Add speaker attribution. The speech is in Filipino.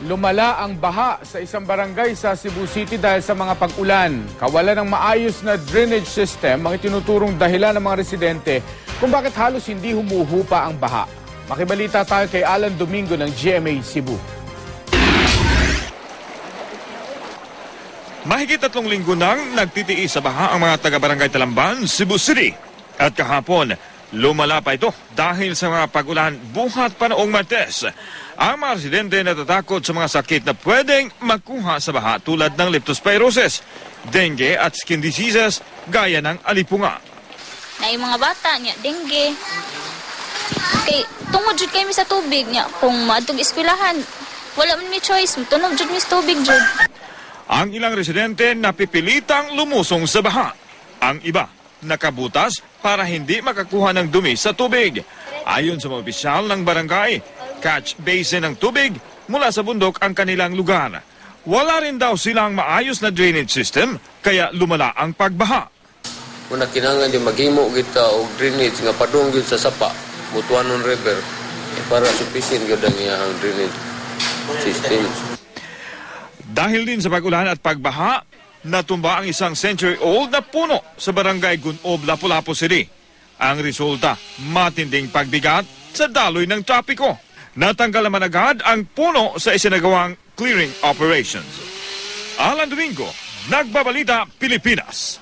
Speaker 1: Lumala ang baha sa isang barangay sa Cebu City dahil sa mga pag-ulan. Kawalan ng maayos na drainage system ang itinuturong dahilan ng mga residente kung bakit halos hindi humuhupa ang baha. Makibalita tayo kay Alan Domingo ng GMA Cebu.
Speaker 2: Mahigit 3 linggo nang nagtitiis sa baha ang mga taga-barangay Talamban, Cebu City. At kahapon, lumala pa ito dahil sa mga pag-ulan buhat pa noong Martes. Ang mga residente natatakot sa mga sakit na pwedeng makuha sa baha tulad ng leptospirosis, dengue at skin diseases gaya ng alipunga.
Speaker 3: Na yung mga bata niya, dengue. Kay, tungod jud kami sa tubig niya. Kung maadtog eskwelahan, wala man may choice. Tunog jud mi sa tubig jud.
Speaker 2: Ang ilang residente napipilitang lumusong sa baha. Ang iba, nakabutas para hindi makakuha ng dumi sa tubig. Ayon sa mga opisyal ng barangay, catch basin ng tubig mula sa bundok ang kanilang lugar. Wala rin daw silang maayos na drainage system, kaya lumala ang pagbaha.
Speaker 4: Muna kinangan di maghimo kita og drainage nga padung gyud sa sapa, Butuanon River para sufficient gyud ang iyang drainage system.
Speaker 2: Dahil din sa pag-ulan at pagbaha, natumba ang isang century-old na puno sa barangay Gunob, Lapu-Lapu City. Ang resulta, matinding pagbigat sa daloy ng trapiko. Natanggal naman agad ang puno sa isinagawang clearing operations. Alan Domingo, Nagbabalita, Pilipinas.